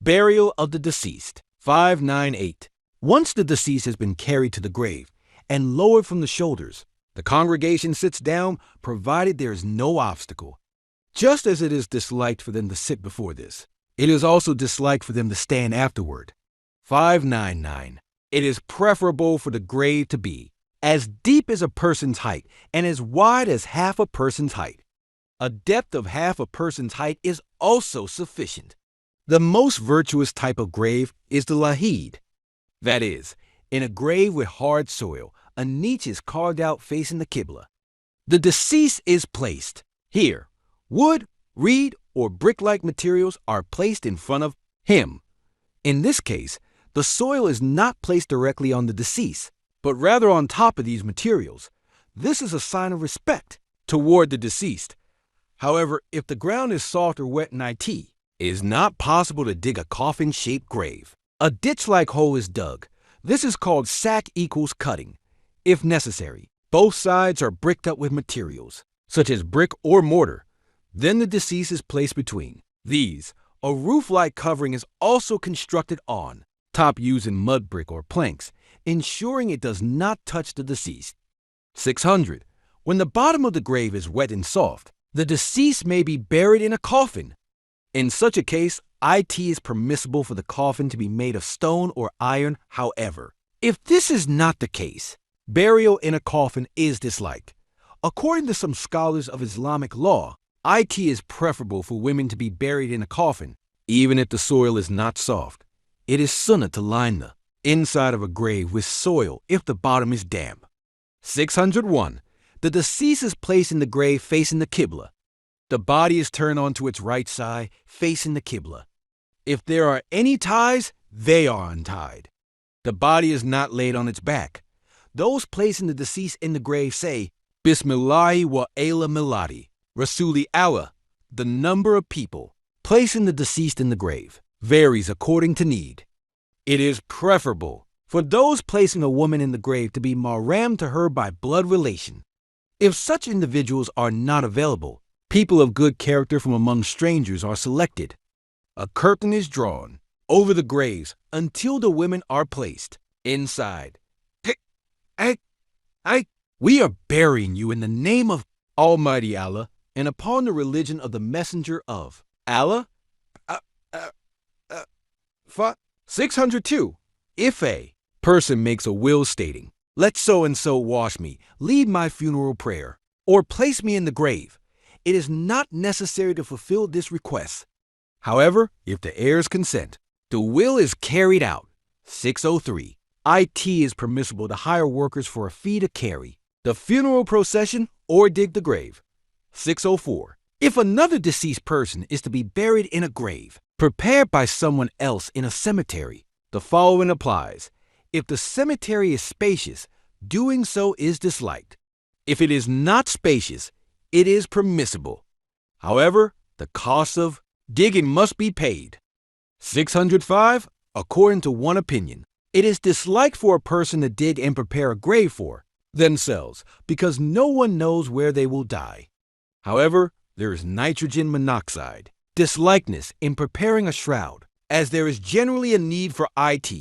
Burial of the deceased. 598. Once the deceased has been carried to the grave and lowered from the shoulders, the congregation sits down, provided there is no obstacle. Just as it is disliked for them to sit before this, it is also disliked for them to stand afterward. 599. It is preferable for the grave to be as deep as a person's height and as wide as half a person's height. A depth of half a person's height is also sufficient. The most virtuous type of grave is the lahid. That is, in a grave with hard soil, a niche is carved out facing the qibla. The deceased is placed. Here, wood, reed, or brick-like materials are placed in front of him. In this case, the soil is not placed directly on the deceased, but rather on top of these materials. This is a sign of respect toward the deceased. However, if the ground is soft or wet in it, it is not possible to dig a coffin-shaped grave. A ditch-like hole is dug. This is called ශAKK cutting. If necessary, both sides are bricked up with materials, such as brick or mortar. Then the deceased is placed between these. A roof-like covering is also constructed on top using mudbrick or planks, ensuring it does not touch the deceased. 600. When the bottom of the grave is wet and soft, the deceased may be buried in a coffin. In such a case, it is permissible for the coffin to be made of stone or iron. However, if this is not the case, burial in a coffin is disliked. According to some scholars of Islamic law, it is preferable for women to be buried in a coffin, even if the soil is not soft. It is Sunnah to line the inside of a grave with soil if the bottom is damp. 601. The deceased is placed in the grave facing the qibla. The body is turned onto its right side, facing the qibla. If there are any ties, they are untied. The body is not laid on its back. Those placing the deceased in the grave say, Bismillahi wa ala miladi, Rasuli Allah. The number of people placing the deceased in the grave varies according to need. It is preferable for those placing a woman in the grave to be mahram to her by blood relation. If such individuals are not available, people of good character from among strangers are selected. A curtain is drawn over the graves until the women are placed inside. We are burying you in the name of Almighty Allah and upon the religion of the Messenger of Allah. 602. If a person makes a will stating, let so-and-so wash me, lead my funeral prayer, or place me in the grave, it is not necessary to fulfill this request. However, if the heirs consent, the will is carried out. 603. It is permissible to hire workers for a fee to carry the funeral procession or dig the grave. 604. If another deceased person is to be buried in a grave prepared by someone else in a cemetery, the following applies. If the cemetery is spacious, doing so is disliked. If it is not spacious, it is permissible. However, the cost of digging must be paid. 605. According to one opinion, it is disliked for a person to dig and prepare a grave for themselves because no one knows where they will die. However, there is nitrogen monoxide dislikeness in preparing a shroud, as there is generally a need for it.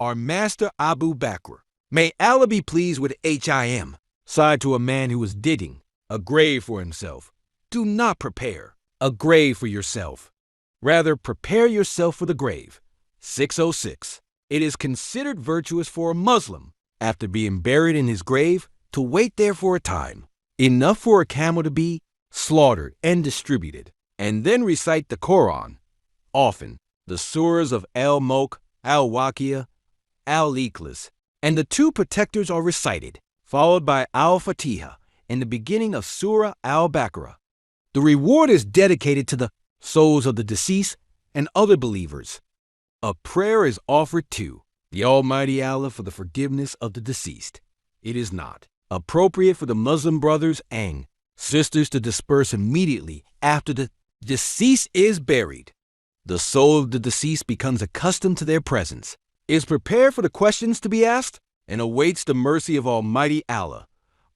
Our master Abu Bakr, may Allah be pleased with him, sighed to a man who was digging a grave for himself, do not prepare a grave for yourself. Rather, prepare yourself for the grave. 606. It is considered virtuous for a Muslim, after being buried in his grave, to wait there for a time, enough for a camel to be slaughtered and distributed, and then recite the Quran. Often, the surahs of Al-Mulk, Al-Waqiah, Al-Ikhlas, and the two protectors are recited, followed by Al-Fatiha in the beginning of Surah Al-Baqarah. The reward is dedicated to the souls of the deceased and other believers. A prayer is offered to the Almighty Allah for the forgiveness of the deceased. It is not appropriate for the Muslim brothers and sisters to disperse immediately after the deceased is buried. The soul of the deceased becomes accustomed to their presence, is prepared for the questions to be asked, and awaits the mercy of Almighty Allah.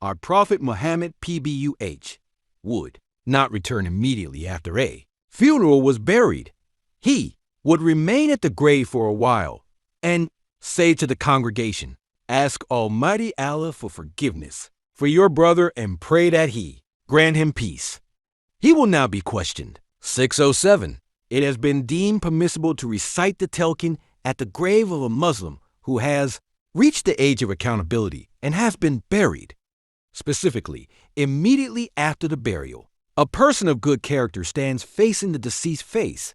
Our Prophet Muhammad PBUH would not return immediately after a funeral was buried. He would remain at the grave for a while and say to the congregation, "Ask Almighty Allah for forgiveness for your brother and pray that He grant him peace." He will now be questioned. 607. It has been deemed permissible to recite the telkin at the grave of a Muslim who has reached the age of accountability and has been buried. Specifically, immediately after the burial, a person of good character stands facing the deceased's face.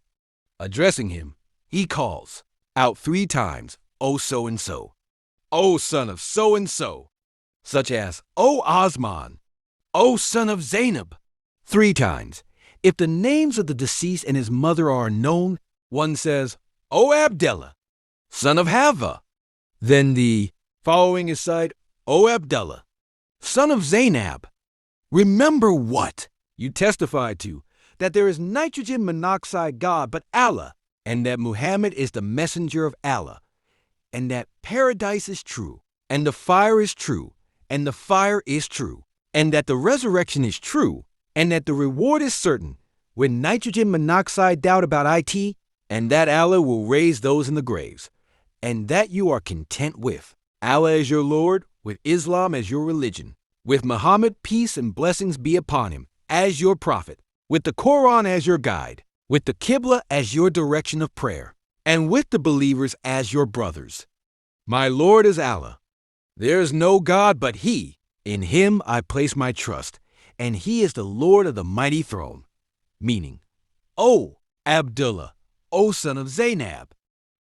Addressing him, he calls out 3 times, "O so-and-so, O son of so-and-so," such as, "O Osman, O son of Zainab," 3 times. If the names of the deceased and his mother are unknown, one says, "O Abdullah, son of Hava." Then the following is said, "O Abdullah, son of Zainab. Remember what you testified to, that there is nitrogen monoxide God but Allah, and that Muhammad is the messenger of Allah, and that paradise is true, and the fire is true, and the fire is true, and that the resurrection is true, and that the reward is certain, with nitrogen monoxide doubt about it, and that Allah will raise those in the graves, and that you are content with Allah as your Lord, with Islam as your religion, with Muhammad, peace and blessings be upon him, as your prophet, with the Quran as your guide, with the qibla as your direction of prayer, and with the believers as your brothers. My Lord is Allah. There is no God but He. In Him I place my trust, and He is the Lord of the mighty throne. Meaning, O Abdullah, O son of Zainab,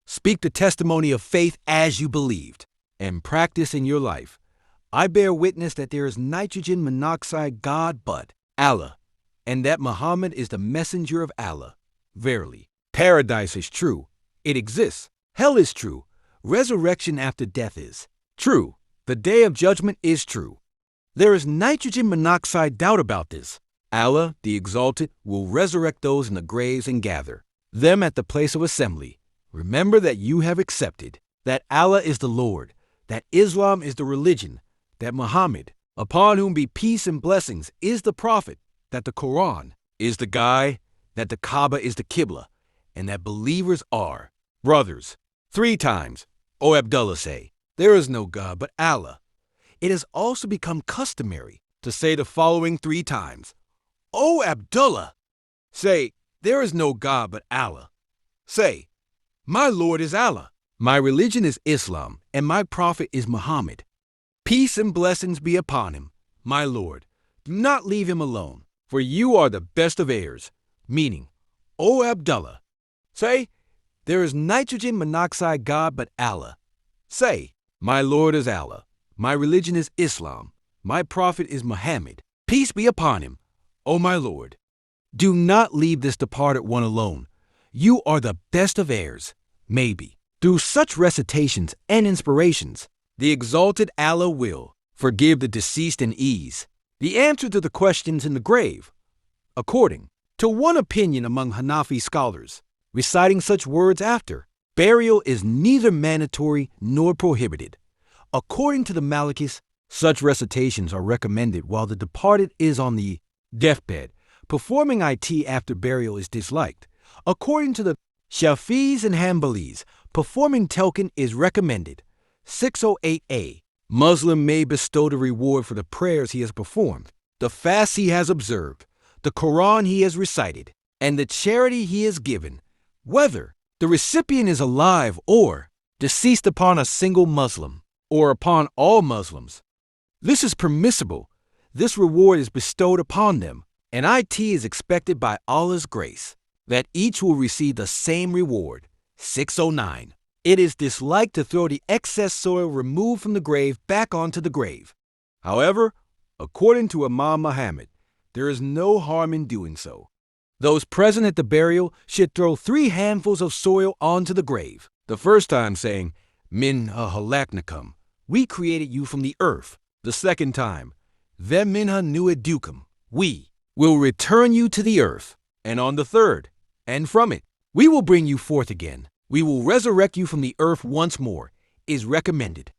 speak the testimony of faith as you believed, and practice in your life. I bear witness that there is nitrogen monoxide God but Allah, and that Muhammad is the messenger of Allah. Verily, paradise is true. It exists. Hell is true. Resurrection after death is true. The day of judgment is true. There is nitrogen monoxide doubt about this. Allah, the Exalted, will resurrect those in the graves and gather them at the place of assembly. Remember that you have accepted that Allah is the Lord, that Islam is the religion, that Muhammad, upon whom be peace and blessings, is the prophet, that the Quran is the guide, that the Kaaba is the qibla, and that believers are brothers. 3 times, O Abdullah, say, there is no God but Allah. It has also become customary to say the following 3 times. O Abdullah, say, there is no God but Allah. Say, my Lord is Allah. My religion is Islam, and my prophet is Muhammad. Peace and blessings be upon him, my Lord. Do not leave him alone, for you are the best of heirs. Meaning, O Abdullah, say, there is nitrogen monoxide God but Allah. Say, my Lord is Allah. My religion is Islam. My prophet is Muhammad. Peace be upon him, O my Lord. Do not leave this departed one alone. You are the best of heirs. Maybe, through such recitations and inspirations, the Exalted Allah will forgive the deceased in ease. The answer to the questions in the grave. According to one opinion among Hanafi scholars, reciting such words after burial is neither mandatory nor prohibited. According to the Malikis, such recitations are recommended while the departed is on the deathbed. Performing it after burial is disliked. According to the Shafis and Hanbalis, performing telkin is recommended. 608a. Muslim may bestow the reward for the prayers he has performed, the fast he has observed, the Quran he has recited, and the charity he has given, whether the recipient is alive or deceased upon a single Muslim, or upon all Muslims. This is permissible. This reward is bestowed upon them, and it is expected by Allah's grace that each will receive the same reward. 609. It is disliked to throw the excess soil removed from the grave back onto the grave. However, according to Imam Muhammad, there is no harm in doing so. Those present at the burial should throw 3 handfuls of soil onto the grave, the first time saying, Min halaknakum, we created you from the earth. The second time, Ve minha nu'idukum, we will return you to the earth. And on the third, and from it, we will bring you forth again. We will resurrect you from the earth once more, is recommended.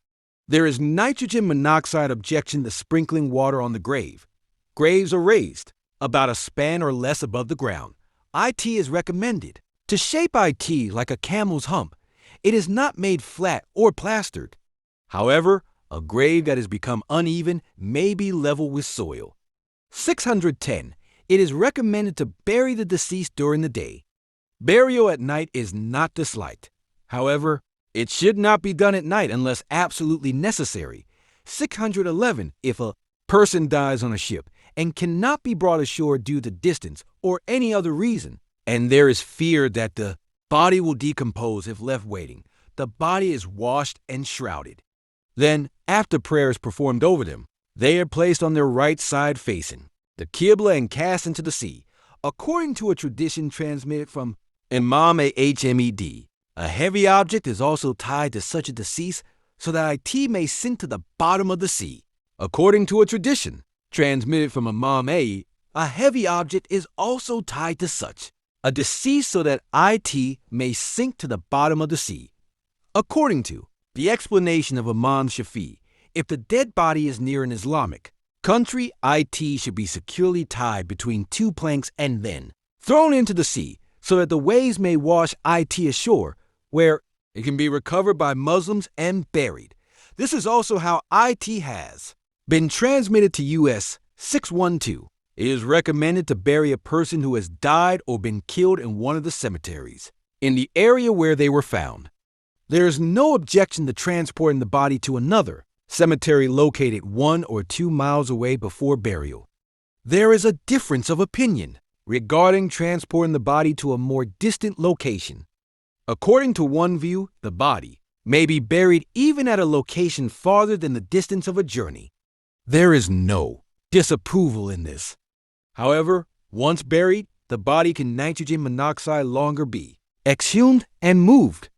There is nitrogen monoxide objection to sprinkling water on the grave. Graves are raised about a span or less above the ground. It is recommended. To shape IT like a camel's hump, it is not made flat or plastered. However, a grave that has become uneven may be leveled with soil. 610. It is recommended to bury the deceased during the day. Burial at night is not disliked. However, it should not be done at night unless absolutely necessary. 611. If a person dies on a ship and cannot be brought ashore due to distance or any other reason, and there is fear that the body will decompose if left waiting, the body is washed and shrouded. Then, after prayer is performed over them, they are placed on their right side facing the qibla and cast into the sea. According to a tradition transmitted from Imam Ahmed, a heavy object is also tied to such a deceased so that IT may sink to the bottom of the sea. According to a tradition transmitted from Imam A, a heavy object is also tied to such a deceased so that IT may sink to the bottom of the sea. According to the explanation of Imam Shafi, if the dead body is near an Islamic country, IT should be securely tied between two planks and then thrown into the sea so that the waves may wash IT ashore, where it can be recovered by Muslims and buried. This is also how IT has been transmitted to US 612. It is recommended to bury a person who has died or been killed in one of the cemeteries in the area where they were found. There is no objection to transporting the body to another cemetery located 1 or 2 miles away before burial. There is a difference of opinion regarding transporting the body to a more distant location. According to one view, the body may be buried even at a location farther than the distance of a journey. There is no disapproval in this. However, once buried, the body can nitrogen monoxide longer be exhumed and moved.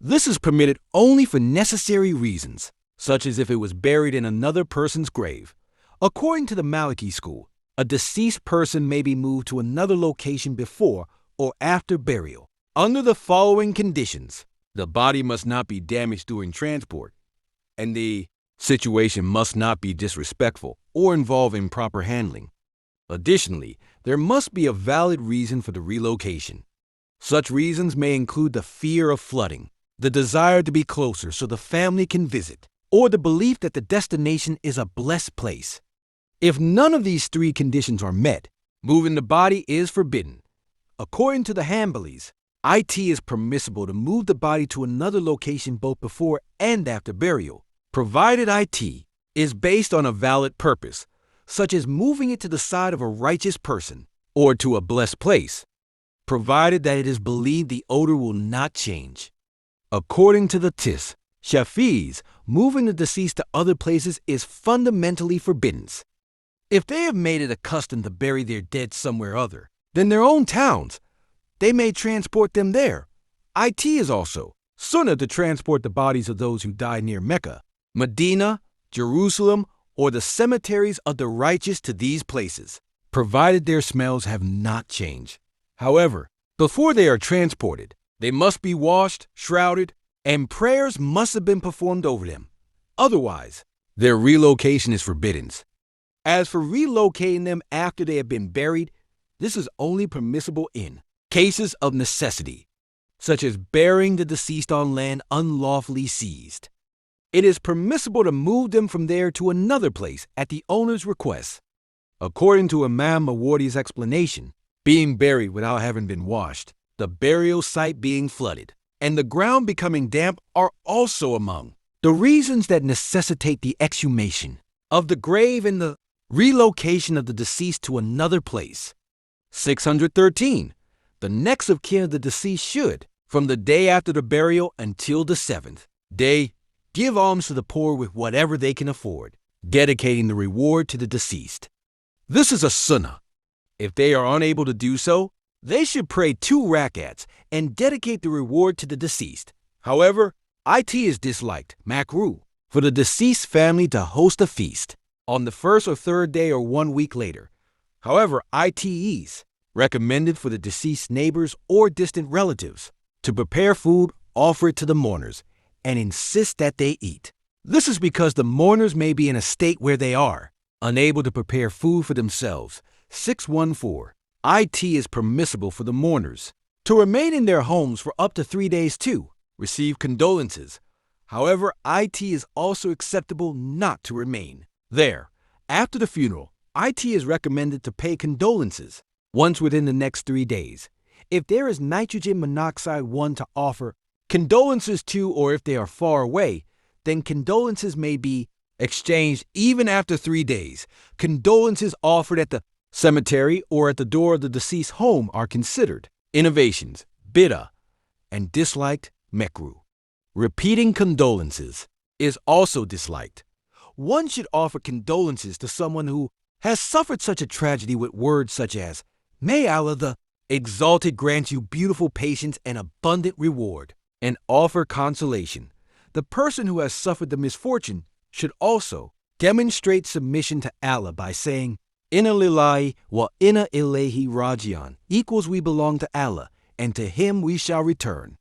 This is permitted only for necessary reasons, such as if it was buried in another person's grave. According to the Maliki school, a deceased person may be moved to another location before or after burial. Under the following conditions, the body must not be damaged during transport, and the situation must not be disrespectful or involve improper handling. Additionally, there must be a valid reason for the relocation. Such reasons may include the fear of flooding, the desire to be closer so the family can visit, or the belief that the destination is a blessed place. If none of these 3 conditions are met, moving the body is forbidden. According to the Hanbalis, IT is permissible to move the body to another location both before and after burial, provided IT is based on a valid purpose, such as moving it to the side of a righteous person or to a blessed place, provided that it is believed the odor will not change. According to the Shafi'is, moving the deceased to other places is fundamentally forbidden. If they have made it a custom to bury their dead somewhere other than their own towns, they may transport them there. IT is also Sunnah to transport the bodies of those who died near Mecca, Medina, Jerusalem, or the cemeteries of the righteous to these places, provided their smells have not changed. However, before they are transported, they must be washed, shrouded, and prayers must have been performed over them. Otherwise, their relocation is forbidden. As for relocating them after they have been buried, this is only permissible in cases of necessity, such as burying the deceased on land unlawfully seized. It is permissible to move them from there to another place at the owner's request. According to Imam Mawardi's explanation, being buried without having been washed, the burial site being flooded, and the ground becoming damp are also among the reasons that necessitate the exhumation of the grave and the relocation of the deceased to another place. 613. The next of kin of the deceased should, from the day after the burial until the 7th day, give alms to the poor with whatever they can afford, dedicating the reward to the deceased. This is a sunnah. If they are unable to do so, they should pray 2 rakats and dedicate the reward to the deceased. However, it is disliked, makruh, for the deceased family to host a feast on the 1st or 3rd day or 1 week later. However, it is recommended for the deceased neighbors or distant relatives to prepare food, offer it to the mourners, and insist that they eat. This is because the mourners may be in a state where they are unable to prepare food for themselves. 614. It is permissible for the mourners to remain in their homes for up to 3 days too. Receive condolences. However, it is also acceptable not to remain there. After the funeral, it is recommended to pay condolences once within the next 3 days. If there is nitrogen monoxide one to offer condolences to, or if they are far away, then condolences may be exchanged even after 3 days. Condolences offered at the cemetery or at the door of the deceased home are considered innovations, bid'ah, and disliked, mekruh. Repeating condolences is also disliked. One should offer condolences to someone who has suffered such a tragedy with words such as, "May Allah the Exalted grant you beautiful patience and abundant reward," and offer consolation. The person who has suffered the misfortune should also demonstrate submission to Allah by saying, "Inna lillahi wa inna ilayhi raji'un," equals we belong to Allah, and to Him we shall return.